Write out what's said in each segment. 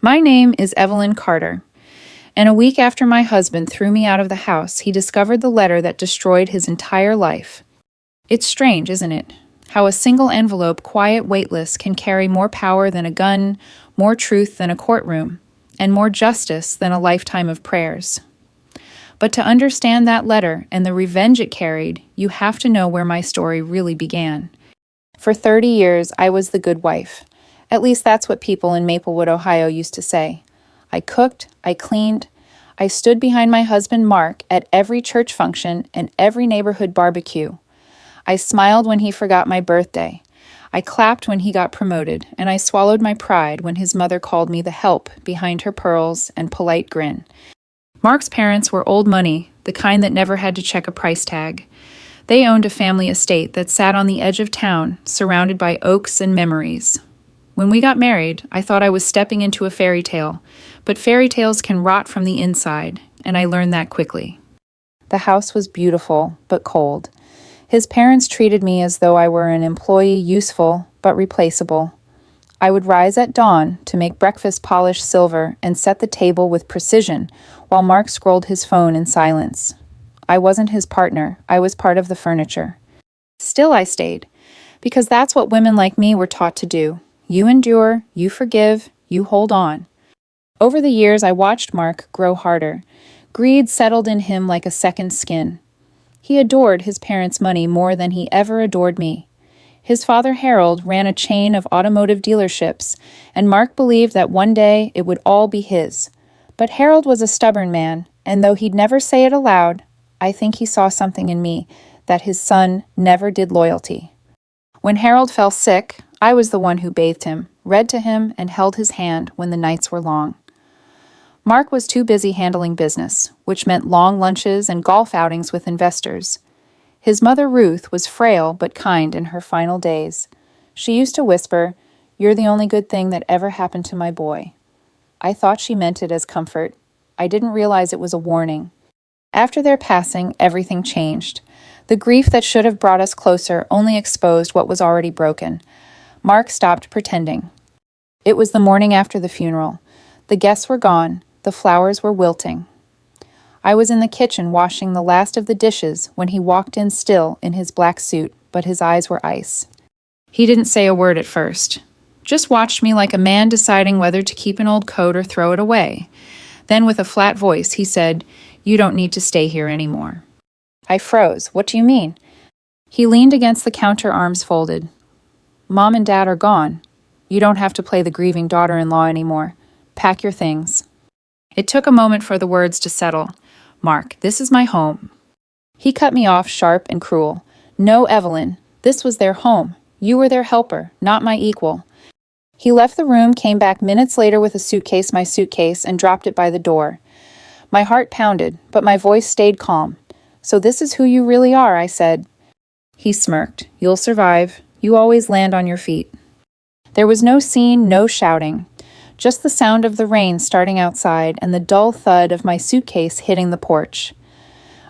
My name is Evelyn Carter, and a week after my husband threw me out of the house, he discovered the letter that destroyed his entire life. It's strange, isn't it? How a single envelope, quiet, weightless, can carry more power than a gun, more truth than a courtroom, and more justice than a lifetime of prayers. But to understand that letter and the revenge it carried, you have to know where my story really began. For 30 years, I was the good wife. At least that's what people in Maplewood, Ohio used to say. I cooked, I cleaned, I stood behind my husband Mark at every church function and every neighborhood barbecue. I smiled when he forgot my birthday. I clapped when he got promoted, and I swallowed my pride when his mother called me the help behind her pearls and polite grin. Mark's parents were old money, the kind that never had to check a price tag. They owned a family estate that sat on the edge of town, surrounded by oaks and memories. When we got married, I thought I was stepping into a fairy tale, but fairy tales can rot from the inside, and I learned that quickly. The house was beautiful, but cold. His parents treated me as though I were an employee, useful, but replaceable. I would rise at dawn to make breakfast polished silver and set the table with precision, while Mark scrolled his phone in silence. I wasn't his partner, I was part of the furniture. Still I stayed, because that's what women like me were taught to do. You endure, you forgive, you hold on. Over the years, I watched Mark grow harder. Greed settled in him like a second skin. He adored his parents' money more than he ever adored me. His father, Harold, ran a chain of automotive dealerships, and Mark believed that one day it would all be his. But Harold was a stubborn man, and though he'd never say it aloud, I think he saw something in me that his son never did loyalty. When Harold fell sick, I was the one who bathed him, read to him, and held his hand when the nights were long. Mark was too busy handling business, which meant long lunches and golf outings with investors. His mother, Ruth, was frail but kind in her final days. She used to whisper, "You're the only good thing that ever happened to my boy." I thought she meant it as comfort. I didn't realize it was a warning. After their passing, everything changed. The grief that should have brought us closer only exposed what was already broken. Mark stopped pretending. It was the morning after the funeral. The guests were gone. The flowers were wilting. I was in the kitchen washing the last of the dishes when he walked in still in his black suit, but his eyes were ice. He didn't say a word at first. Just watched me like a man deciding whether to keep an old coat or throw it away. Then with a flat voice, he said, "You don't need to stay here anymore." I froze. "What do you mean?" He leaned against the counter, arms folded. "Mom and Dad are gone. You don't have to play the grieving daughter-in-law anymore. Pack your things." It took a moment for the words to settle. "Mark, this is my home." He cut me off sharp and cruel. "No, Evelyn. This was their home. You were their helper, not my equal." He left the room, came back minutes later with a suitcase, my suitcase, and dropped it by the door. My heart pounded, but my voice stayed calm. "So this is who you really are," I said. He smirked. "You'll survive. You always land on your feet." There was no scene, no shouting. Just the sound of the rain starting outside and the dull thud of my suitcase hitting the porch.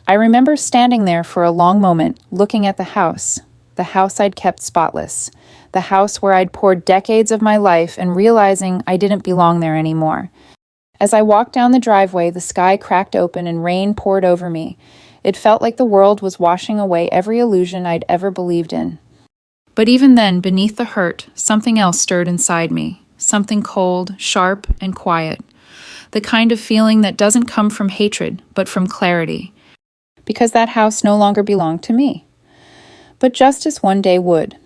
I remember standing there for a long moment, looking at the house I'd kept spotless, the house where I'd poured decades of my life and realizing I didn't belong there anymore. As I walked down the driveway, the sky cracked open and rain poured over me. It felt like the world was washing away every illusion I'd ever believed in. But even then, beneath the hurt, something else stirred inside me. Something cold, sharp, and quiet. The kind of feeling that doesn't come from hatred, but from clarity. Because that house no longer belonged to me. But justice one day would.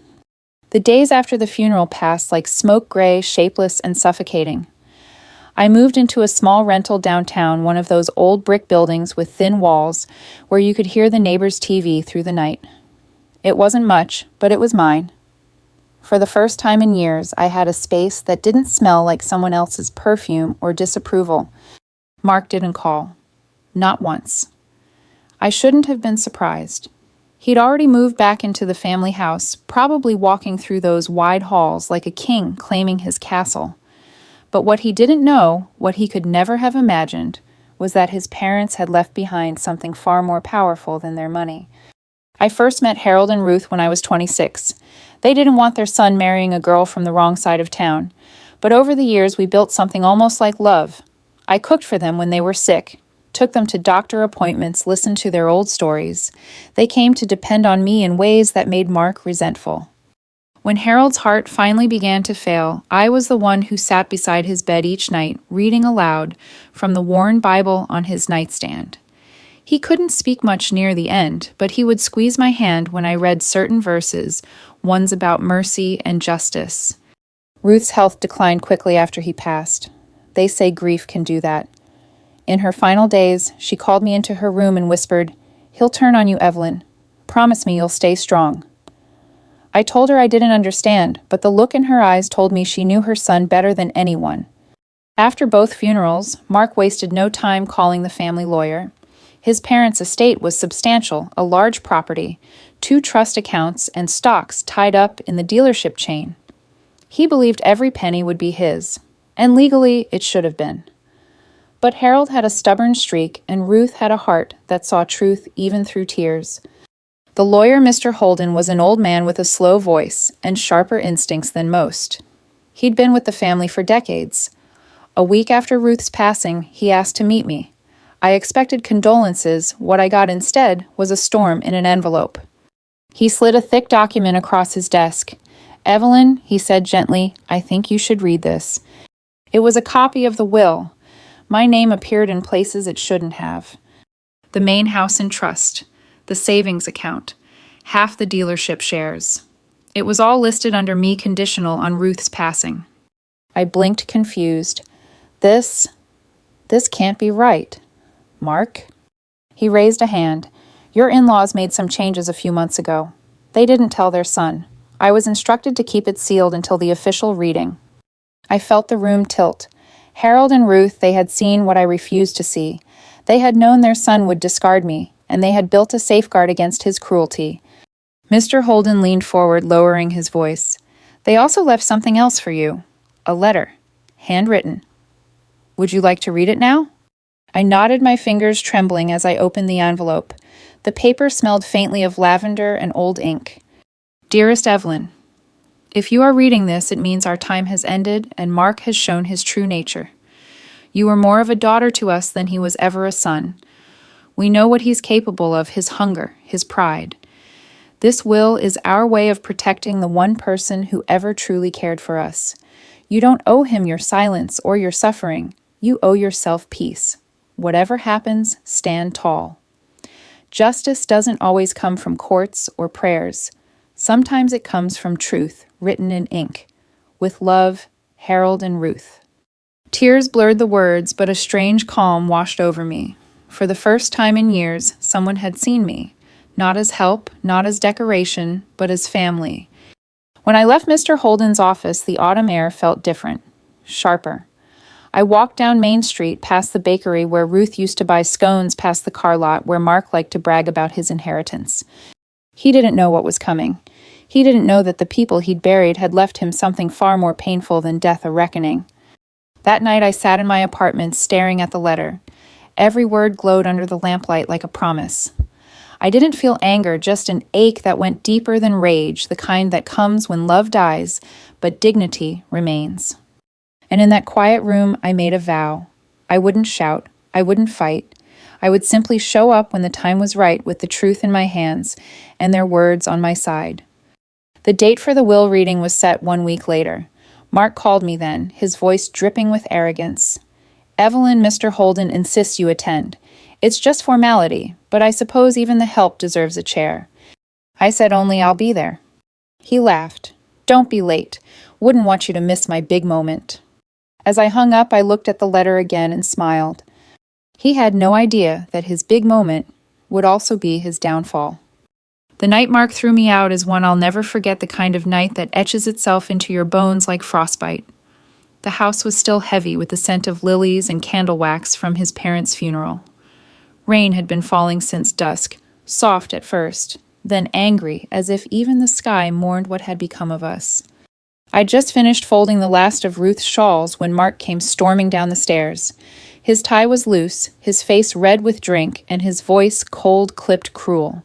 The days after the funeral passed like smoke gray, shapeless, and suffocating. I moved into a small rental downtown, one of those old brick buildings with thin walls, where you could hear the neighbor's TV through the night. It wasn't much, but it was mine. For the first time in years, I had a space that didn't smell like someone else's perfume or disapproval. Mark didn't call. Not once. I shouldn't have been surprised. He'd already moved back into the family house, probably walking through those wide halls like a king claiming his castle. But what he didn't know, what he could never have imagined, was that his parents had left behind something far more powerful than their money. I first met Harold and Ruth when I was 26. They didn't want their son marrying a girl from the wrong side of town. But over the years, we built something almost like love. I cooked for them when they were sick, took them to doctor appointments, listened to their old stories. They came to depend on me in ways that made Mark resentful. When Harold's heart finally began to fail, I was the one who sat beside his bed each night, reading aloud from the worn Bible on his nightstand. He couldn't speak much near the end, but he would squeeze my hand when I read certain verses, ones about mercy and justice. Ruth's health declined quickly after he passed. They say grief can do that. In her final days, she called me into her room and whispered, "He'll turn on you, Evelyn. Promise me you'll stay strong." I told her I didn't understand, but the look in her eyes told me she knew her son better than anyone. After both funerals, Mark wasted no time calling the family lawyer. His parents' estate was substantial, a large property, 2 trust accounts, and stocks tied up in the dealership chain. He believed every penny would be his, and legally it should have been. But Harold had a stubborn streak, and Ruth had a heart that saw truth even through tears. The lawyer, Mr. Holden, was an old man with a slow voice and sharper instincts than most. He'd been with the family for decades. A week after Ruth's passing, he asked to meet me. I expected condolences. What I got instead was a storm in an envelope. He slid a thick document across his desk. "Evelyn," he said gently, "I think you should read this." It was a copy of the will. My name appeared in places it shouldn't have. The main house in trust, the savings account, half the dealership shares. It was all listed under me conditional on Ruth's passing. I blinked confused. This can't be right. Mark? He raised a hand. "Your in-laws made some changes a few months ago. They didn't tell their son. I was instructed to keep it sealed until the official reading." I felt the room tilt. Harold and Ruth, they had seen what I refused to see. They had known their son would discard me, and they had built a safeguard against his cruelty. Mr. Holden leaned forward, lowering his voice. "They also left something else for you. A letter. Handwritten. Would you like to read it now?" I nodded, my fingers trembling as I opened the envelope. The paper smelled faintly of lavender and old ink. "Dearest Evelyn, if you are reading this, it means our time has ended and Mark has shown his true nature. You were more of a daughter to us than he was ever a son. We know what he's capable of, his hunger, his pride. This will is our way of protecting the one person who ever truly cared for us. You don't owe him your silence or your suffering. You owe yourself peace. Whatever happens, stand tall. Justice doesn't always come from courts or prayers. Sometimes it comes from truth, written in ink. With love, Harold and Ruth." Tears blurred the words, but a strange calm washed over me. For the first time in years, someone had seen me, not as help, not as decoration, but as family. When I left Mr. Holden's office, the autumn air felt different, sharper. I walked down Main Street past the bakery where Ruth used to buy scones past the car lot where Mark liked to brag about his inheritance. He didn't know what was coming. He didn't know that the people he'd buried had left him something far more painful than death or reckoning. That night I sat in my apartment staring at the letter. Every word glowed under the lamplight like a promise. I didn't feel anger, just an ache that went deeper than rage, the kind that comes when love dies, but dignity remains. And in that quiet room, I made a vow. I wouldn't shout. I wouldn't fight. I would simply show up when the time was right with the truth in my hands and their words on my side. The date for the will reading was set 1 week later. Mark called me then, his voice dripping with arrogance. "Evelyn, Mr. Holden insists you attend. It's just formality, but I suppose even the help deserves a chair." I said only I'll be there. He laughed. "Don't be late. Wouldn't want you to miss my big moment." As I hung up, I looked at the letter again and smiled. He had no idea that his big moment would also be his downfall. The night Mark threw me out is one I'll never forget, the kind of night that etches itself into your bones like frostbite. The house was still heavy with the scent of lilies and candle wax from his parents' funeral. Rain had been falling since dusk, soft at first, then angry, as if even the sky mourned what had become of us. I'd just finished folding the last of Ruth's shawls when Mark came storming down the stairs. His tie was loose, his face red with drink, and his voice cold-clipped cruel.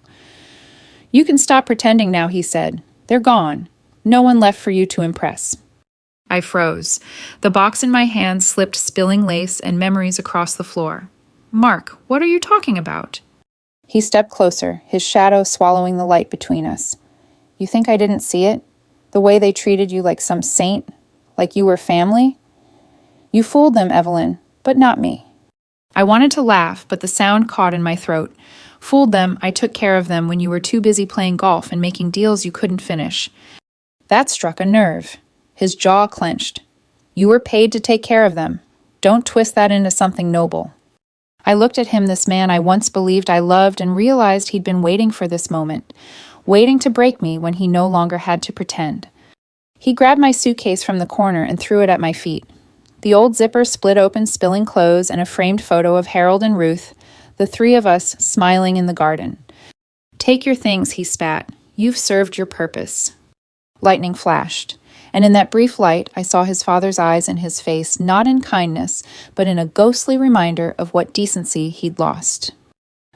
"You can stop pretending now," he said. "They're gone. No one left for you to impress." I froze. The box in my hand slipped, spilling lace and memories across the floor. Mark, what are you talking about? He stepped closer, his shadow swallowing the light between us. You think I didn't see it? The way they treated you like some saint? Like you were family? You fooled them, Evelyn, but not me. I wanted to laugh, but the sound caught in my throat. Fooled them, I took care of them when you were too busy playing golf and making deals you couldn't finish. That struck a nerve. His jaw clenched. You were paid to take care of them. Don't twist that into something noble. I looked at him, this man I once believed I loved, and realized he'd been waiting for this moment, waiting to break me when he no longer had to pretend. He grabbed my suitcase from the corner and threw it at my feet. The old zipper split open, spilling clothes and a framed photo of Harold and Ruth, the three of us smiling in the garden. Take your things, he spat. You've served your purpose. Lightning flashed, and in that brief light I saw his father's eyes in his face, not in kindness, but in a ghostly reminder of what decency he'd lost.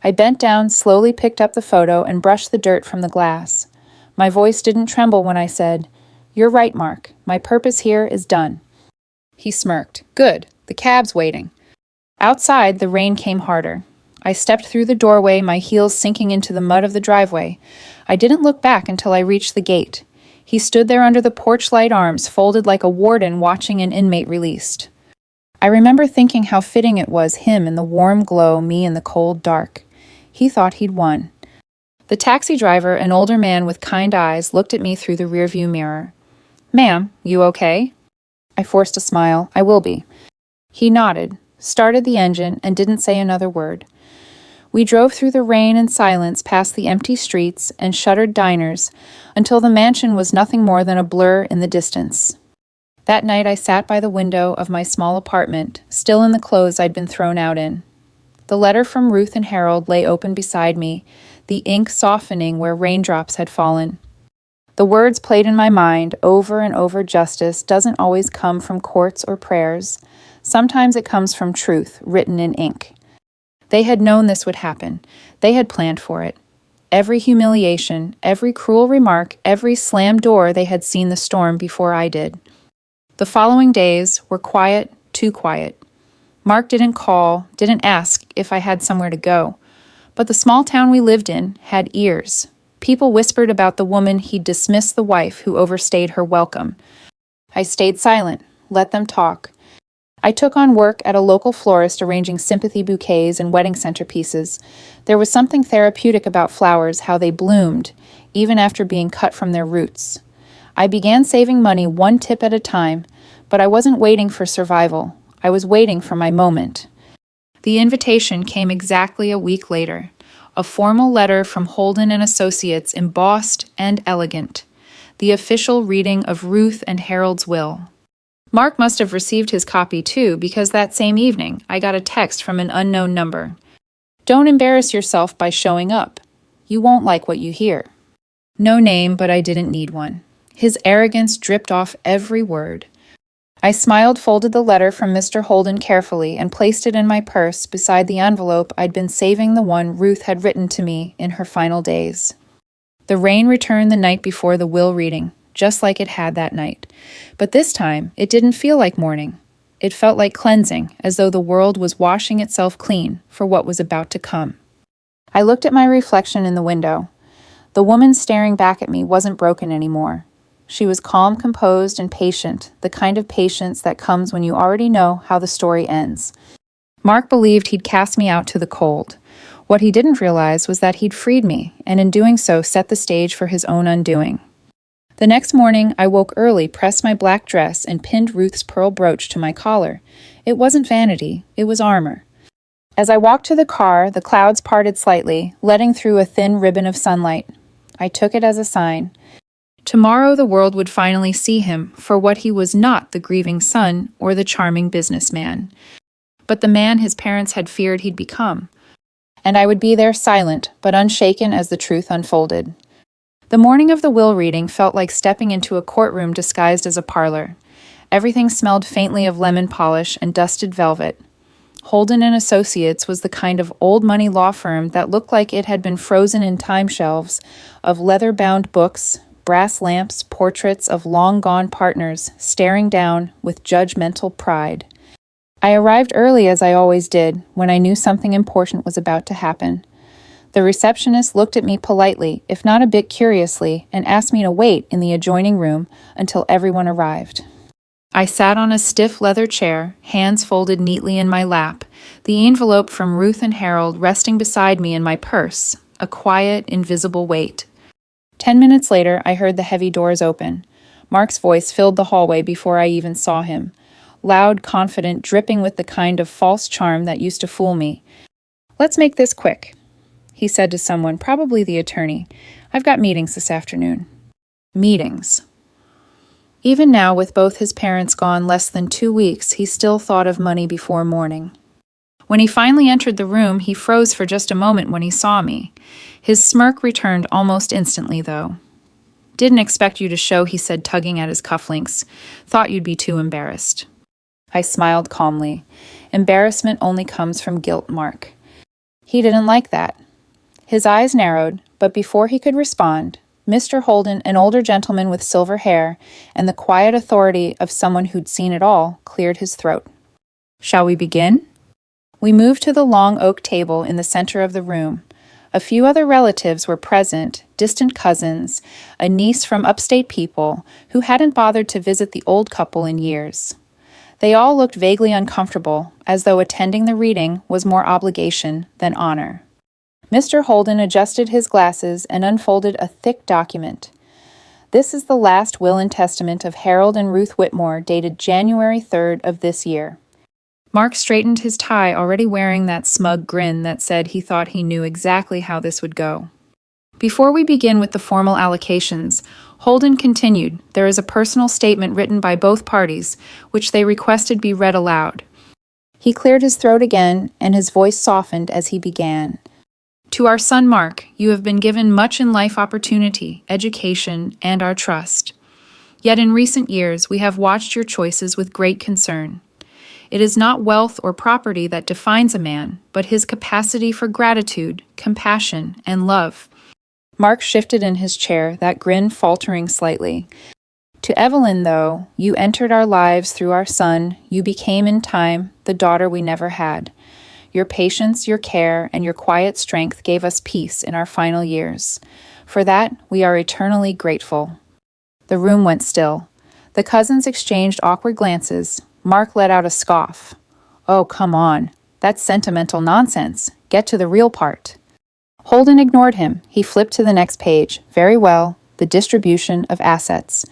I bent down, slowly picked up the photo, and brushed the dirt from the glass. My voice didn't tremble when I said, You're right, Mark. My purpose here is done. He smirked. Good. The cab's waiting. Outside, the rain came harder. I stepped through the doorway, my heels sinking into the mud of the driveway. I didn't look back until I reached the gate. He stood there under the porch light, arms folded like a warden watching an inmate released. I remember thinking how fitting it was, him in the warm glow, me in the cold dark. He thought he'd won. The taxi driver, an older man with kind eyes, looked at me through the rearview mirror. Ma'am, you okay? I forced a smile. I will be. He nodded, started the engine, and didn't say another word. We drove through the rain and silence past the empty streets and shuttered diners until the mansion was nothing more than a blur in the distance. That night I sat by the window of my small apartment, still in the clothes I'd been thrown out in. The letter from Ruth and Harold lay open beside me, the ink softening where raindrops had fallen. The words played in my mind over and over. Justice doesn't always come from courts or prayers. Sometimes it comes from truth written in ink. They had known this would happen. They had planned for it. Every humiliation, every cruel remark, every slammed door, they had seen the storm before I did. The following days were quiet, too quiet. Mark didn't call, didn't ask if I had somewhere to go. But the small town we lived in had ears. People whispered about the woman he'd dismissed, the wife who overstayed her welcome. I stayed silent, let them talk. I took on work at a local florist arranging sympathy bouquets and wedding centerpieces. There was something therapeutic about flowers, how they bloomed, even after being cut from their roots. I began saving money one tip at a time, but I wasn't waiting for survival. I was waiting for my moment. The invitation came exactly a week later. A formal letter from Holden and Associates, embossed and elegant. The official reading of Ruth and Harold's will. Mark must have received his copy too, because that same evening I got a text from an unknown number. Don't embarrass yourself by showing up. You won't like what you hear. No name, but I didn't need one. His arrogance dripped off every word. I smiled, folded the letter from Mr. Holden carefully, and placed it in my purse beside the envelope I'd been saving, the one Ruth had written to me in her final days. The rain returned the night before the will reading, just like it had that night. But this time, it didn't feel like morning. It felt like cleansing, as though the world was washing itself clean for what was about to come. I looked at my reflection in the window. The woman staring back at me wasn't broken anymore. She was calm, composed, and patient, the kind of patience that comes when you already know how the story ends. Mark believed he'd cast me out to the cold. What he didn't realize was that he'd freed me, and in doing so set the stage for his own undoing. The next morning, I woke early, pressed my black dress, and pinned Ruth's pearl brooch to my collar. It wasn't vanity, it was armor. As I walked to the car, the clouds parted slightly, letting through a thin ribbon of sunlight. I took it as a sign. Tomorrow the world would finally see him for what he was, not the grieving son or the charming businessman, but the man his parents had feared he'd become. And I would be there silent, but unshaken as the truth unfolded. The morning of the will reading felt like stepping into a courtroom disguised as a parlor. Everything smelled faintly of lemon polish and dusted velvet. Holden and Associates was the kind of old-money law firm that looked like it had been frozen in time shelves of leather-bound books, brass lamps, portraits of long-gone partners staring down with judgmental pride. I arrived early as I always did, when I knew something important was about to happen. The receptionist looked at me politely, if not a bit curiously, and asked me to wait in the adjoining room until everyone arrived. I sat on a stiff leather chair, hands folded neatly in my lap, the envelope from Ruth and Harold resting beside me in my purse, a quiet, invisible weight. 10 minutes later, I heard the heavy doors open. Mark's voice filled the hallway before I even saw him. Loud, confident, dripping with the kind of false charm that used to fool me. "Let's make this quick," he said to someone, probably the attorney. "I've got meetings this afternoon." Meetings. Even now, with both his parents gone less than 2 weeks, he still thought of money before morning. When he finally entered the room, he froze for just a moment when he saw me. His smirk returned almost instantly, though. "Didn't expect you to show," he said, tugging at his cufflinks. "Thought you'd be too embarrassed." I smiled calmly. Embarrassment only comes from guilt, Mark. He didn't like that. His eyes narrowed, but before he could respond, Mr. Holden, an older gentleman with silver hair, and the quiet authority of someone who'd seen it all, cleared his throat. "Shall we begin?" We moved to the long oak table in the center of the room. A few other relatives were present, distant cousins, a niece from upstate people who hadn't bothered to visit the old couple in years. They all looked vaguely uncomfortable, as though attending the reading was more obligation than honor. Mr. Holden adjusted his glasses and unfolded a thick document. "This is the last will and testament of Harold and Ruth Whitmore, dated January 3rd of this year." Mark straightened his tie, already wearing that smug grin that said he thought he knew exactly how this would go. "Before we begin with the formal allocations," Holden continued, "there is a personal statement written by both parties, which they requested be read aloud." He cleared his throat again, and his voice softened as he began. "To our son Mark, you have been given much in life opportunity, education, and our trust. Yet in recent years, we have watched your choices with great concern. It is not wealth or property that defines a man, but his capacity for gratitude, compassion, and love." Mark shifted in his chair, that grin faltering slightly. "To Evelyn, though, you entered our lives through our son, you became in time the daughter we never had. Your patience, your care, and your quiet strength gave us peace in our final years. For that, we are eternally grateful." The room went still. The cousins exchanged awkward glances. Mark let out a scoff. "Oh, come on. That's sentimental nonsense. Get to the real part." Holden ignored him. He flipped to the next page. "Very well. The distribution of assets."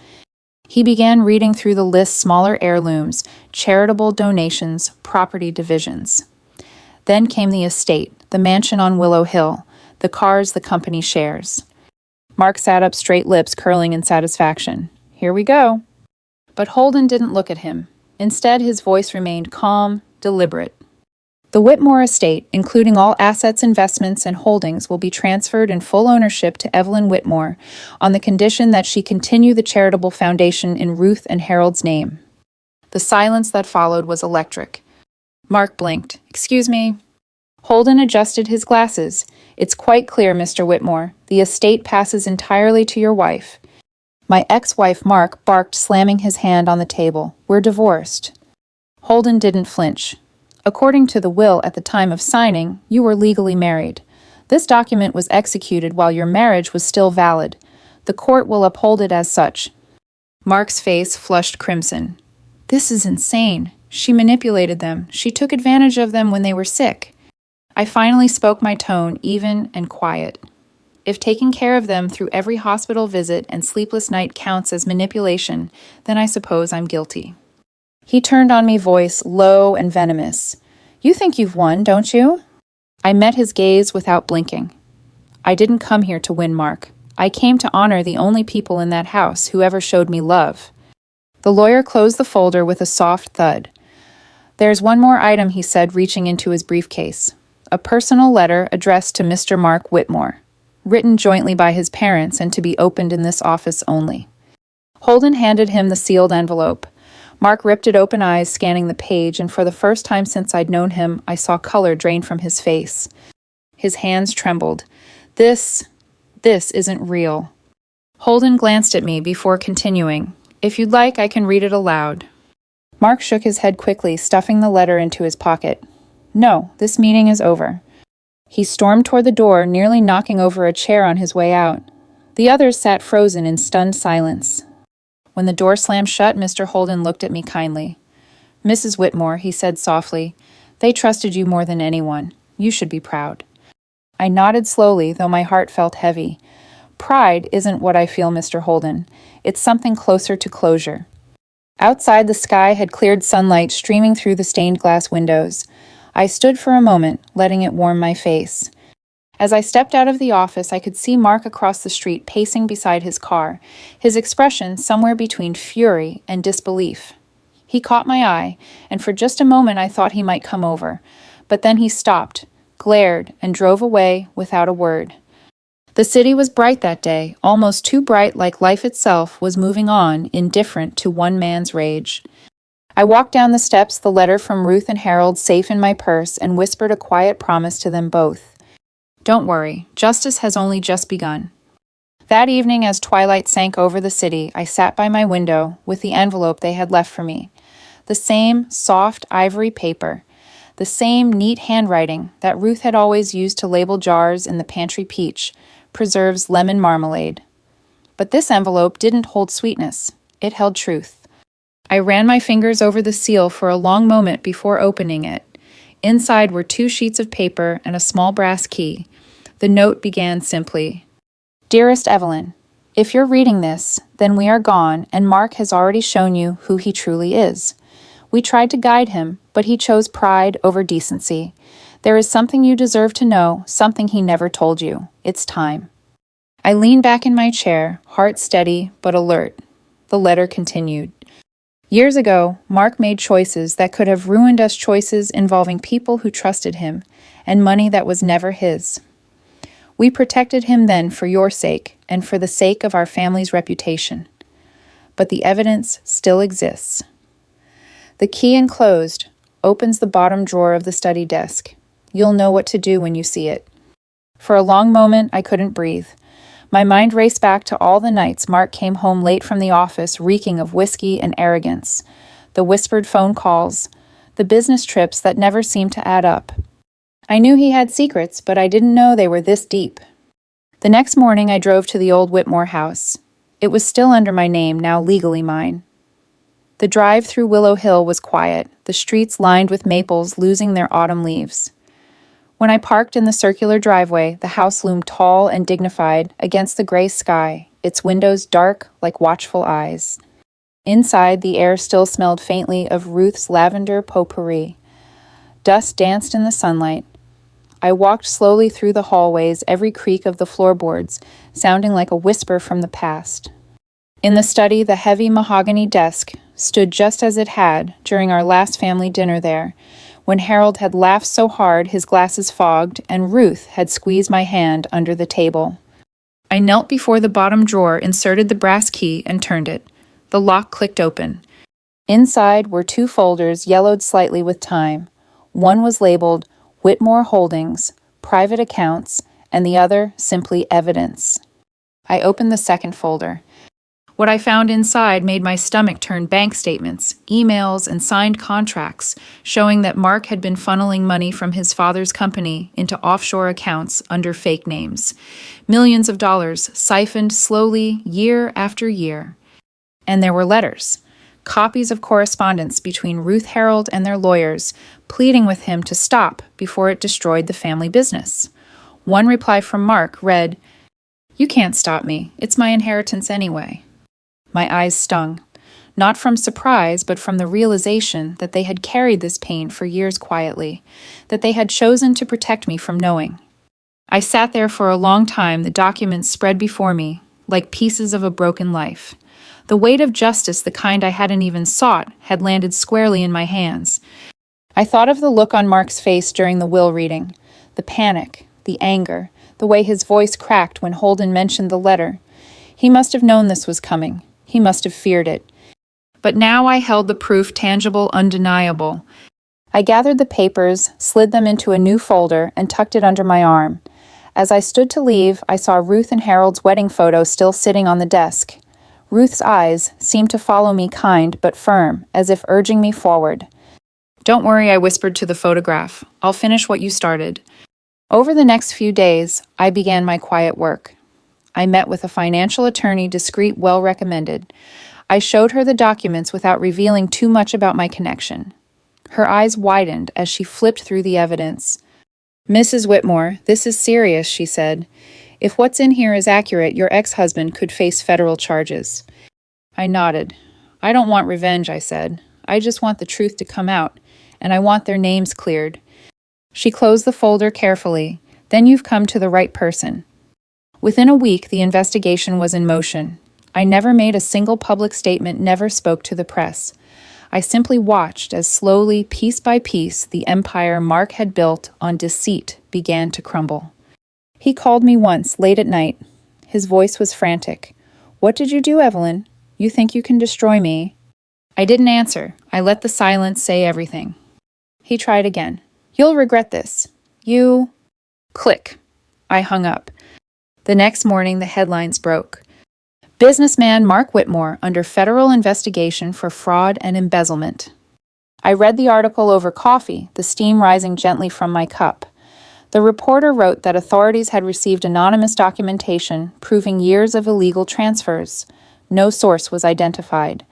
He began reading through the list: smaller heirlooms, charitable donations, property divisions. Then came the estate, the mansion on Willow Hill, the cars the company shares. Mark sat up, straight, lips curling in satisfaction. "Here we go." But Holden didn't look at him. Instead, his voice remained calm, deliberate. "The Whitmore estate, including all assets, investments, and holdings, will be transferred in full ownership to Evelyn Whitmore on the condition that she continue the charitable foundation in Ruth and Harold's name." The silence that followed was electric. Mark blinked. "Excuse me." Holden adjusted his glasses. "It's quite clear, Mr. Whitmore. The estate passes entirely to your wife." My ex-wife, Mark, barked, slamming his hand on the table. "We're divorced." Holden didn't flinch. "According to the will at the time of signing, you were legally married. This document was executed while your marriage was still valid. The court will uphold it as such." Mark's face flushed crimson. "This is insane. She manipulated them. She took advantage of them when they were sick." I finally spoke my tone, even and quiet. "If taking care of them through every hospital visit and sleepless night counts as manipulation, then I suppose I'm guilty." He turned on me, voice low and venomous. "You think you've won, don't you?" I met his gaze without blinking. "I didn't come here to win, Mark. I came to honor the only people in that house who ever showed me love." The lawyer closed the folder with a soft thud. "There's one more item," he said, reaching into his briefcase. "A personal letter addressed to Mr. Mark Whitmore, written jointly by his parents and to be opened in this office only." Holden handed him the sealed envelope. Mark ripped it open, eyes scanning the page, and for the first time since I'd known him, I saw color drain from his face. His hands trembled. This isn't real." Holden glanced at me before continuing. If you'd like, I can read it aloud. Mark shook his head quickly, stuffing the letter into his pocket. No, this meeting is over. He stormed toward the door, nearly knocking over a chair on his way out. The others sat frozen in stunned silence. When the door slammed shut, Mr. Holden looked at me kindly. Mrs. Whitmore, he said softly, they trusted you more than anyone. You should be proud. I nodded slowly, though my heart felt heavy. Pride isn't what I feel, Mr. Holden. It's something closer to closure. Outside, the sky had cleared sunlight streaming through the stained glass windows. I stood for a moment, letting it warm my face. As I stepped out of the office, I could see Mark across the street pacing beside his car, his expression somewhere between fury and disbelief. He caught my eye, and for just a moment I thought he might come over. But then he stopped, glared, and drove away without a word. The city was bright that day, almost too bright like life itself was moving on, indifferent to one man's rage. I walked down the steps, the letter from Ruth and Harold safe in my purse, and whispered a quiet promise to them both. Don't worry, justice has only just begun. That evening, as twilight sank over the city, I sat by my window with the envelope they had left for me. The same soft ivory paper, the same neat handwriting that Ruth had always used to label jars in the pantry peach, preserves lemon marmalade. But this envelope didn't hold sweetness. It held truth. I ran my fingers over the seal for a long moment before opening it. Inside were 2 sheets of paper and a small brass key. The note began simply, Dearest Evelyn, if you're reading this, then we are gone, and Mark has already shown you who he truly is. We tried to guide him, but he chose pride over decency. There is something you deserve to know, something he never told you. It's time. I leaned back in my chair, heart steady but alert. The letter continued. Years ago, Mark made choices that could have ruined us, choices involving people who trusted him, and money that was never his. We protected him then for your sake, and for the sake of our family's reputation. But the evidence still exists. The key enclosed opens the bottom drawer of the study desk. You'll know what to do when you see it. For a long moment, I couldn't breathe. My mind raced back to all the nights Mark came home late from the office, reeking of whiskey and arrogance. The whispered phone calls, the business trips that never seemed to add up. I knew he had secrets, but I didn't know they were this deep. The next morning, I drove to the old Whitmore house. It was still under my name, now legally mine. The drive through Willow Hill was quiet, the streets lined with maples losing their autumn leaves. When I parked in the circular driveway, the house loomed tall and dignified against the gray sky, its windows dark like watchful eyes. Inside, the air still smelled faintly of Ruth's lavender potpourri. Dust danced in the sunlight. I walked slowly through the hallways, every creak of the floorboards sounding like a whisper from the past. In the study, the heavy mahogany desk stood just as it had during our last family dinner there, when Harold had laughed so hard his glasses fogged and Ruth had squeezed my hand under the table. I knelt before the bottom drawer, inserted the brass key, and turned it. The lock clicked open. Inside were 2 folders yellowed slightly with time. One was labeled Whitmore Holdings, Private Accounts, and the other simply Evidence. I opened the second folder. What I found inside made my stomach turn. Bank statements, emails, and signed contracts showing that Mark had been funneling money from his father's company into offshore accounts under fake names. Millions of dollars siphoned slowly year after year. And there were letters, copies of correspondence between Ruth Harold and their lawyers, pleading with him to stop before it destroyed the family business. One reply from Mark read, "You can't stop me. It's my inheritance anyway." My eyes stung, not from surprise, but from the realization that they had carried this pain for years quietly, that they had chosen to protect me from knowing. I sat there for a long time, the documents spread before me, like pieces of a broken life. The weight of justice, the kind I hadn't even sought, had landed squarely in my hands. I thought of the look on Mark's face during the will reading, the panic, the anger, the way his voice cracked when Holden mentioned the letter. He must have known this was coming. He must have feared it. But now I held the proof tangible, undeniable. I gathered the papers, slid them into a new folder, and tucked it under my arm. As I stood to leave, I saw Ruth and Harold's wedding photo still sitting on the desk. Ruth's eyes seemed to follow me kind but firm, as if urging me forward. "Don't worry," I whispered to the photograph. "I'll finish what you started." Over the next few days, I began my quiet work. I met with a financial attorney, discreet, well-recommended. I showed her the documents without revealing too much about my connection. Her eyes widened as she flipped through the evidence. "Mrs. Whitmore, this is serious," she said. "If what's in here is accurate, your ex-husband could face federal charges." I nodded. "I don't want revenge," I said. "I just want the truth to come out, and I want their names cleared." She closed the folder carefully. "Then you've come to the right person." Within a week, the investigation was in motion. I never made a single public statement, never spoke to the press. I simply watched as slowly, piece by piece, the empire Mark had built on deceit began to crumble. He called me once, late at night. His voice was frantic. "What did you do, Evelyn? You think you can destroy me?" I didn't answer. I let the silence say everything. He tried again. "You'll regret this. You—" Click. I hung up. The next morning, the headlines broke. "Businessman Mark Whitmore under federal investigation for fraud and embezzlement." I read the article over coffee, the steam rising gently from my cup. The reporter wrote that authorities had received anonymous documentation proving years of illegal transfers. No source was identified.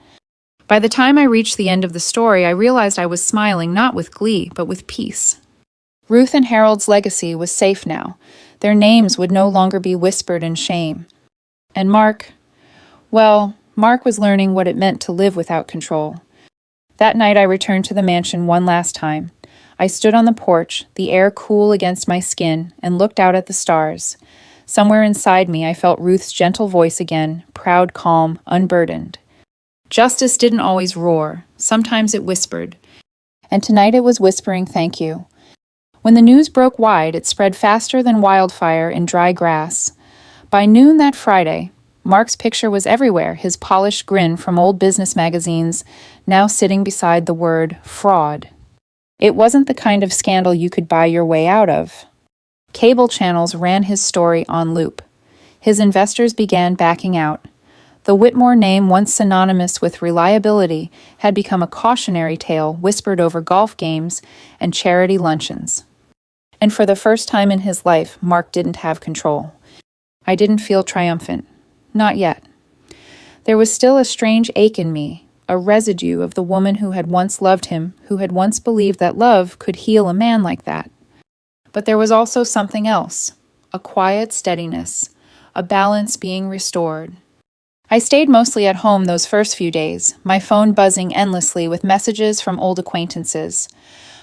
By the time I reached the end of the story, I realized I was smiling not with glee, but with peace. Ruth and Harold's legacy was safe now. Their names would no longer be whispered in shame. And Mark was learning what it meant to live without control. That night I returned to the mansion one last time. I stood on the porch, the air cool against my skin, and looked out at the stars. Somewhere inside me I felt Ruth's gentle voice again, proud, calm, unburdened. Justice didn't always roar. Sometimes it whispered. And tonight it was whispering thank you. When the news broke wide, it spread faster than wildfire in dry grass. By noon that Friday, Mark's picture was everywhere, his polished grin from old business magazines, now sitting beside the word fraud. It wasn't the kind of scandal you could buy your way out of. Cable channels ran his story on loop. His investors began backing out. The Whitmore name, once synonymous with reliability, had become a cautionary tale whispered over golf games and charity luncheons. And for the first time in his life, Mark didn't have control. I didn't feel triumphant. Not yet. There was still a strange ache in me, a residue of the woman who had once loved him, who had once believed that love could heal a man like that. But there was also something else, a quiet steadiness, a balance being restored. I stayed mostly at home those first few days, my phone buzzing endlessly with messages from old acquaintances.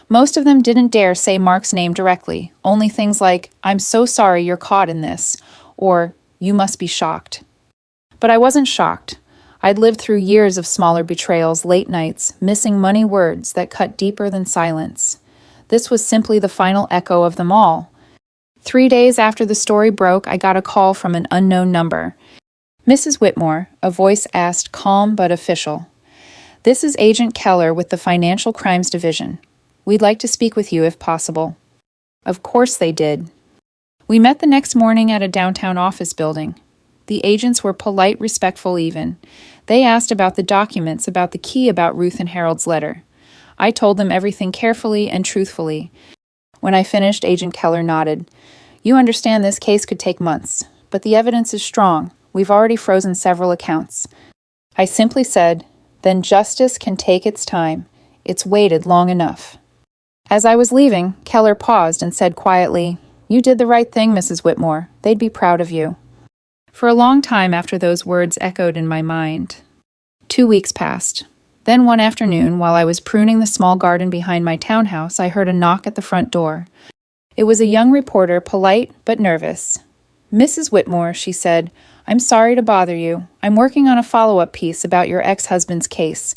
Most of them didn't dare say Mark's name directly, only things like, "I'm so sorry you're caught in this," or "You must be shocked." But I wasn't shocked. I'd lived through years of smaller betrayals, late nights, missing money words that cut deeper than silence. This was simply the final echo of them all. 3 days after the story broke, I got a call from an unknown number. "Mrs. Whitmore," a voice asked, calm but official. "This is Agent Keller with the Financial Crimes Division. We'd like to speak with you if possible." Of course they did. We met the next morning at a downtown office building. The agents were polite, respectful even. They asked about the documents, about the key about Ruth and Harold's letter. I told them everything carefully and truthfully. When I finished, Agent Keller nodded. "You understand this case could take months, but the evidence is strong. We've already frozen several accounts." I simply said, "Then justice can take its time. It's waited long enough." As I was leaving, Keller paused and said quietly, "You did the right thing, Mrs. Whitmore. They'd be proud of you." For a long time after those words echoed in my mind. 2 weeks passed. Then one afternoon, while I was pruning the small garden behind my townhouse, I heard a knock at the front door. It was a young reporter, polite but nervous. "Mrs. Whitmore," she said, "I'm sorry to bother you. I'm working on a follow-up piece about your ex-husband's case.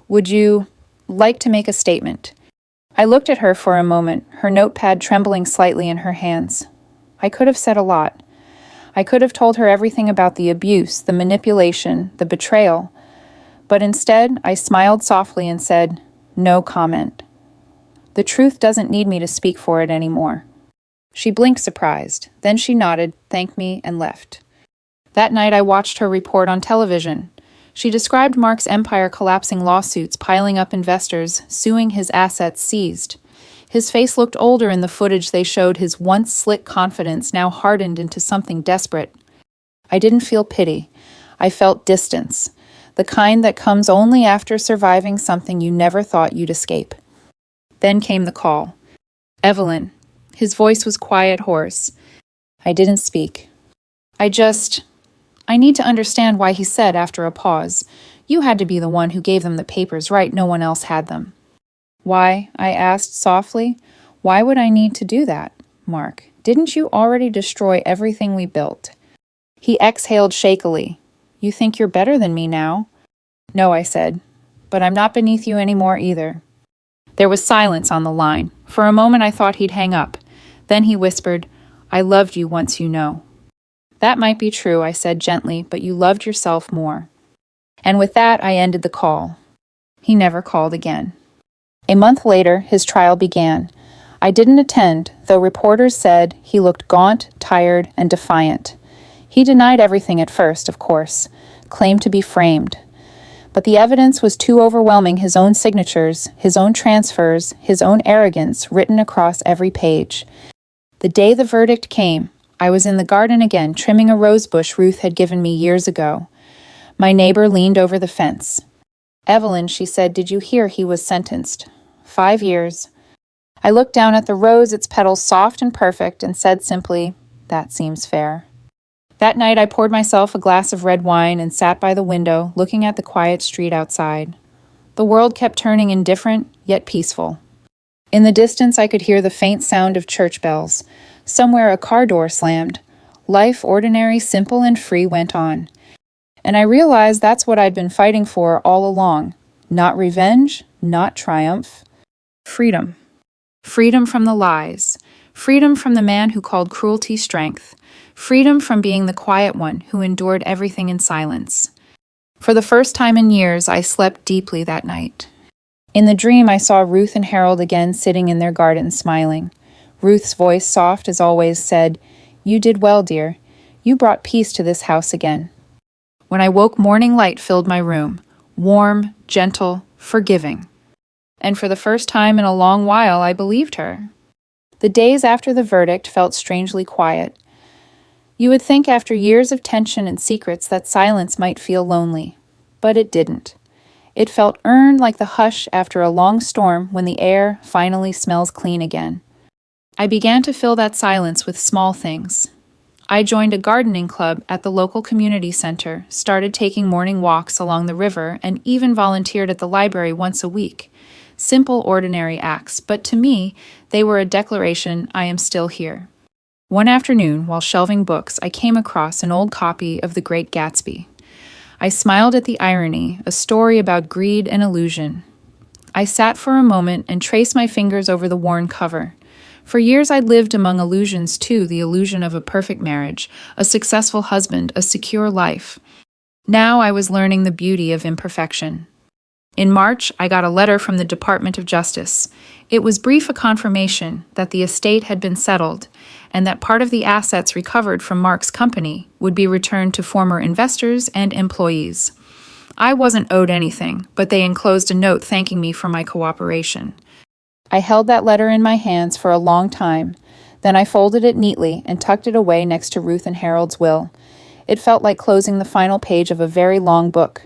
Would you like to make a statement?" I looked at her for a moment, her notepad trembling slightly in her hands. I could have said a lot. I could have told her everything about the abuse, the manipulation, the betrayal. But instead, I smiled softly and said, "No comment. The truth doesn't need me to speak for it anymore." She blinked surprised. Then she nodded, thanked me, and left. That night I watched her report on television. She described Mark's empire collapsing, lawsuits piling up, investors suing, his assets seized. His face looked older in the footage they showed, his once slick confidence now hardened into something desperate. I didn't feel pity. I felt distance, the kind that comes only after surviving something you never thought you'd escape. Then came the call. Evelyn. His voice was quiet, hoarse. I didn't speak. I need to understand why he said after a pause, "You had to be the one who gave them the papers, right? No one else had them." Why? I asked softly. Why would I need to do that, Mark? Didn't you already destroy everything we built? He exhaled shakily. You think you're better than me now? No, I said, but I'm not beneath you anymore either. There was silence on the line. For a moment I thought he'd hang up. Then he whispered, I loved you once, you know. That might be true, I said gently, but you loved yourself more. And with that, I ended the call. He never called again. A month later, his trial began. I didn't attend, though reporters said he looked gaunt, tired, and defiant. He denied everything at first, of course, claimed to be framed. But the evidence was too overwhelming, his own signatures, his own transfers, his own arrogance written across every page. The day the verdict came, I was in the garden again, trimming a rose bush Ruth had given me years ago. My neighbor leaned over the fence. Evelyn, she said, did you hear he was sentenced? 5 years. I looked down at the rose, its petals soft and perfect, and said simply, that seems fair. That night I poured myself a glass of red wine and sat by the window, looking at the quiet street outside. The world kept turning indifferent, yet peaceful. In the distance I could hear the faint sound of church bells. Somewhere a car door slammed. Life, ordinary, simple, and free, went on. And I realized that's what I'd been fighting for all along. Not revenge, not triumph. Freedom. Freedom from the lies. Freedom from the man who called cruelty strength. Freedom from being the quiet one who endured everything in silence. For the first time in years, I slept deeply that night. In the dream, I saw Ruth and Harold again sitting in their garden smiling. Ruth's voice, soft as always, said, You did well, dear. You brought peace to this house again. When I woke, morning light filled my room, warm, gentle, forgiving. And for the first time in a long while, I believed her. The days after the verdict felt strangely quiet. You would think after years of tension and secrets that silence might feel lonely, but it didn't. It felt earned, like the hush after a long storm when the air finally smells clean again. I began to fill that silence with small things. I joined a gardening club at the local community center, started taking morning walks along the river, and even volunteered at the library once a week. Simple, ordinary acts, but to me, they were a declaration I am still here. One afternoon, while shelving books, I came across an old copy of The Great Gatsby. I smiled at the irony, a story about greed and illusion. I sat for a moment and traced my fingers over the worn cover. For years I'd lived among illusions too, the illusion of a perfect marriage, a successful husband, a secure life. Now I was learning the beauty of imperfection. In March, I got a letter from the Department of Justice. It was brief, a confirmation that the estate had been settled and that part of the assets recovered from Mark's company would be returned to former investors and employees. I wasn't owed anything, but they enclosed a note thanking me for my cooperation. I held that letter in my hands for a long time. Then I folded it neatly and tucked it away next to Ruth and Harold's will. It felt like closing the final page of a very long book.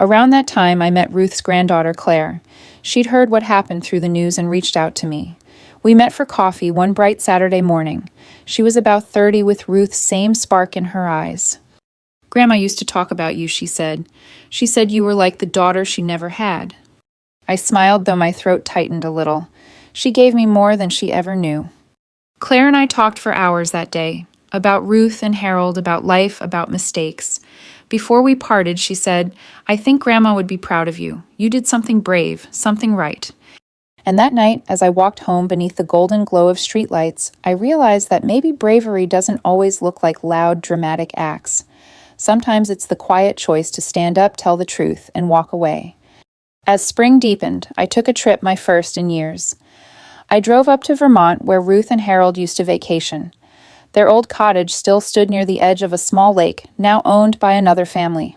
Around that time, I met Ruth's granddaughter, Claire. She'd heard what happened through the news and reached out to me. We met for coffee one bright Saturday morning. She was about 30 with Ruth's same spark in her eyes. Grandma used to talk about you, she said. She said you were like the daughter she never had. I smiled, though my throat tightened a little. She gave me more than she ever knew. Claire and I talked for hours that day, about Ruth and Harold, about life, about mistakes. Before we parted, she said, I think Grandma would be proud of you. You did something brave, something right. And that night, as I walked home beneath the golden glow of streetlights, I realized that maybe bravery doesn't always look like loud, dramatic acts. Sometimes it's the quiet choice to stand up, tell the truth, and walk away. As spring deepened, I took a trip, my first in years. I drove up to Vermont where Ruth and Harold used to vacation. Their old cottage still stood near the edge of a small lake, now owned by another family.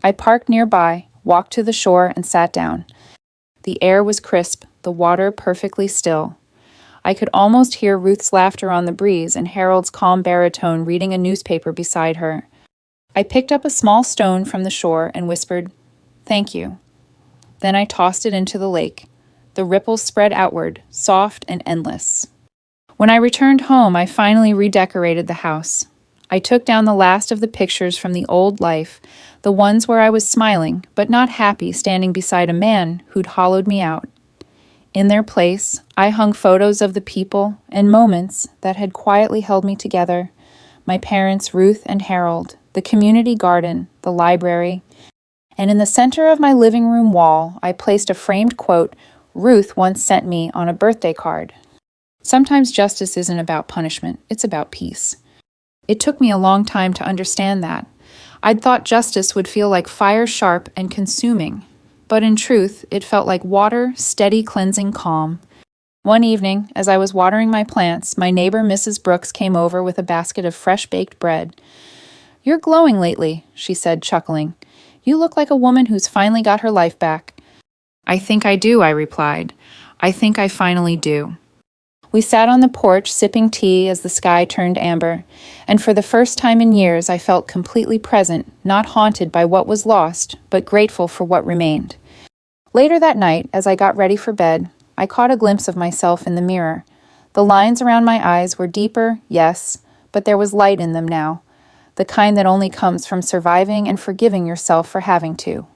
I parked nearby, walked to the shore, and sat down. The air was crisp, the water perfectly still. I could almost hear Ruth's laughter on the breeze and Harold's calm baritone reading a newspaper beside her. I picked up a small stone from the shore and whispered, "Thank you." Then I tossed it into the lake. The ripples spread outward, soft and endless. When I returned home, I finally redecorated the house. I took down the last of the pictures from the old life, the ones where I was smiling, but not happy, standing beside a man who'd hollowed me out. In their place, I hung photos of the people and moments that had quietly held me together, my parents, Ruth and Harold, the community garden, the library, and in the center of my living room wall, I placed a framed quote Ruth once sent me on a birthday card. Sometimes justice isn't about punishment, it's about peace. It took me a long time to understand that. I'd thought justice would feel like fire sharp and consuming, but in truth, it felt like water, steady, cleansing calm. One evening, as I was watering my plants, my neighbor Mrs. Brooks came over with a basket of fresh baked bread. "You're glowing lately," she said, chuckling. "You look like a woman who's finally got her life back." "I think I do," I replied. "I think I finally do." We sat on the porch sipping tea as the sky turned amber, and for the first time in years I felt completely present, not haunted by what was lost, but grateful for what remained. Later that night, as I got ready for bed, I caught a glimpse of myself in the mirror. The lines around my eyes were deeper, yes, but there was light in them now, the kind that only comes from surviving and forgiving yourself for having to.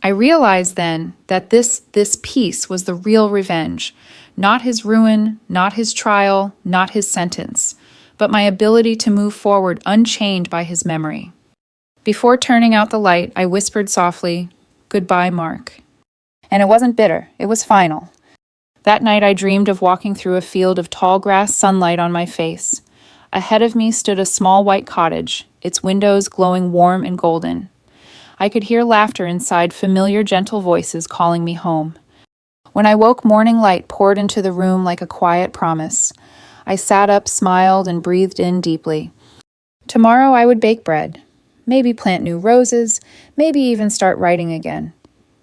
I realized then that this peace was the real revenge, not his ruin, not his trial, not his sentence, but my ability to move forward unchained by his memory. Before turning out the light, I whispered softly, "Goodbye, Mark." And it wasn't bitter, it was final. That night I dreamed of walking through a field of tall grass sunlight on my face. Ahead of me stood a small white cottage, its windows glowing warm and golden. I could hear laughter inside, familiar gentle voices calling me home. When I woke, morning light poured into the room like a quiet promise. I sat up, smiled, and breathed in deeply. Tomorrow I would bake bread, maybe plant new roses, maybe even start writing again.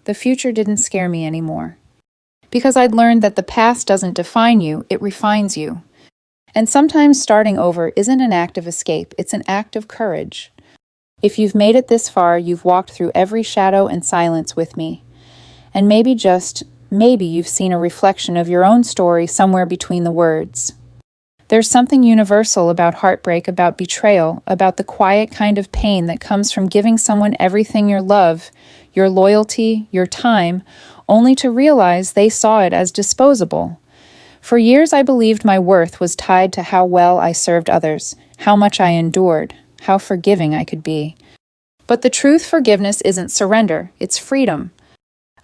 The future didn't scare me anymore. Because I'd learned that the past doesn't define you, it refines you. And sometimes starting over isn't an act of escape, it's an act of courage. If you've made it this far, you've walked through every shadow and silence with me. And maybe you've seen a reflection of your own story somewhere between the words. There's something universal about heartbreak, about betrayal, about the quiet kind of pain that comes from giving someone everything your love, your loyalty, your time, only to realize they saw it as disposable. For years I believed my worth was tied to how well I served others, how much I endured, how forgiving I could be. But the truth, forgiveness isn't surrender, it's freedom.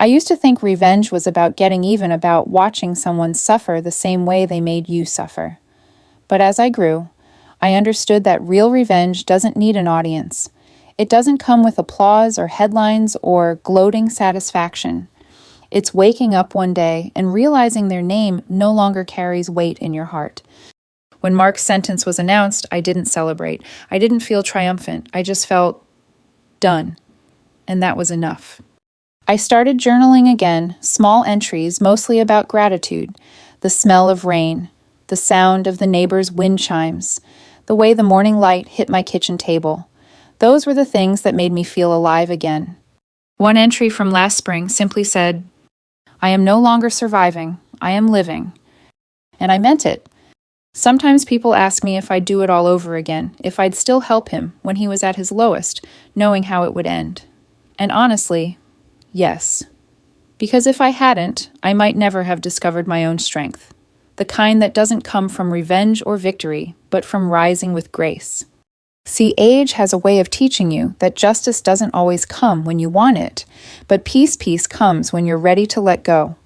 I used to think revenge was about getting even, about watching someone suffer the same way they made you suffer. But as I grew, I understood that real revenge doesn't need an audience. It doesn't come with applause or headlines or gloating satisfaction. It's waking up one day and realizing their name no longer carries weight in your heart. When Mark's sentence was announced, I didn't celebrate. I didn't feel triumphant. I just felt done. And that was enough. I started journaling again, small entries mostly about gratitude, the smell of rain, the sound of the neighbor's wind chimes, the way the morning light hit my kitchen table. Those were the things that made me feel alive again. One entry from last spring simply said, "I am no longer surviving, I am living." And I meant it. Sometimes people ask me if I'd do it all over again, if I'd still help him when he was at his lowest, knowing how it would end. And honestly, yes. Because if I hadn't, I might never have discovered my own strength. The kind that doesn't come from revenge or victory, but from rising with grace. See, age has a way of teaching you that justice doesn't always come when you want it, but peace comes when you're ready to let go.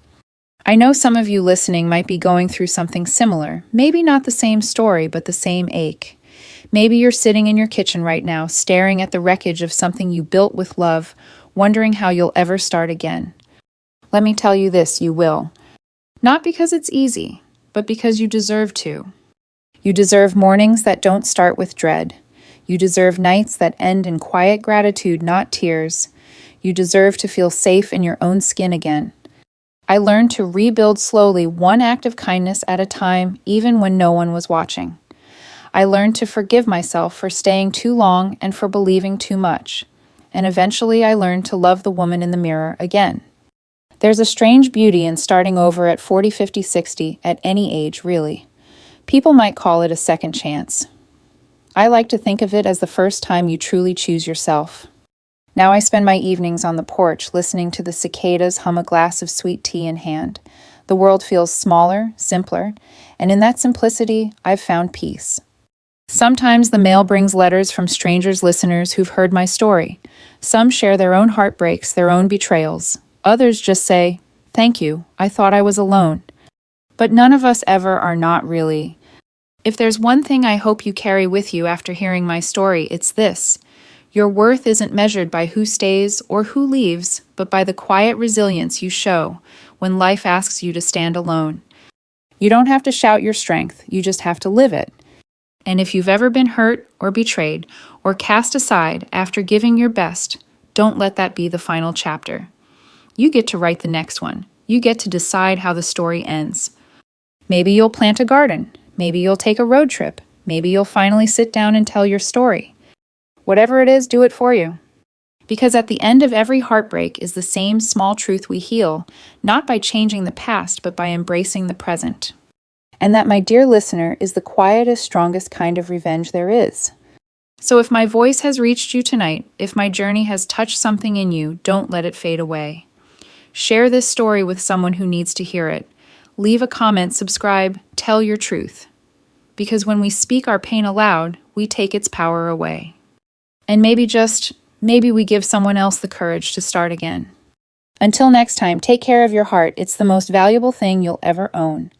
I know some of you listening might be going through something similar, maybe not the same story, but the same ache. Maybe you're sitting in your kitchen right now, staring at the wreckage of something you built with love, wondering how you'll ever start again. Let me tell you this, you will. Not because it's easy, but because you deserve to. You deserve mornings that don't start with dread. You deserve nights that end in quiet gratitude, not tears. You deserve to feel safe in your own skin again. I learned to rebuild slowly, one act of kindness at a time, even when no one was watching. I learned to forgive myself for staying too long and for believing too much. And eventually I learned to love the woman in the mirror again. There's a strange beauty in starting over at 40, 50, 60, at any age, really. People might call it a second chance. I like to think of it as the first time you truly choose yourself. Now I spend my evenings on the porch listening to the cicadas hum, a glass of sweet tea in hand. The world feels smaller, simpler, and in that simplicity, I've found peace. Sometimes the mail brings letters from strangers, listeners who've heard my story. Some share their own heartbreaks, their own betrayals. Others just say, "Thank you, I thought I was alone." But none of us ever are not really. If there's one thing I hope you carry with you after hearing my story, it's this. Your worth isn't measured by who stays or who leaves, but by the quiet resilience you show when life asks you to stand alone. You don't have to shout your strength, you just have to live it. And if you've ever been hurt or betrayed or cast aside after giving your best, don't let that be the final chapter. You get to write the next one. You get to decide how the story ends. Maybe you'll plant a garden. Maybe you'll take a road trip. Maybe you'll finally sit down and tell your story. Whatever it is, do it for you. Because at the end of every heartbreak is the same small truth we heal, not by changing the past, but by embracing the present. And that, my dear listener, is the quietest, strongest kind of revenge there is. So if my voice has reached you tonight, if my journey has touched something in you, don't let it fade away. Share this story with someone who needs to hear it. Leave a comment, subscribe, tell your truth. Because when we speak our pain aloud, we take its power away. And maybe we give someone else the courage to start again. Until next time, take care of your heart. It's the most valuable thing you'll ever own.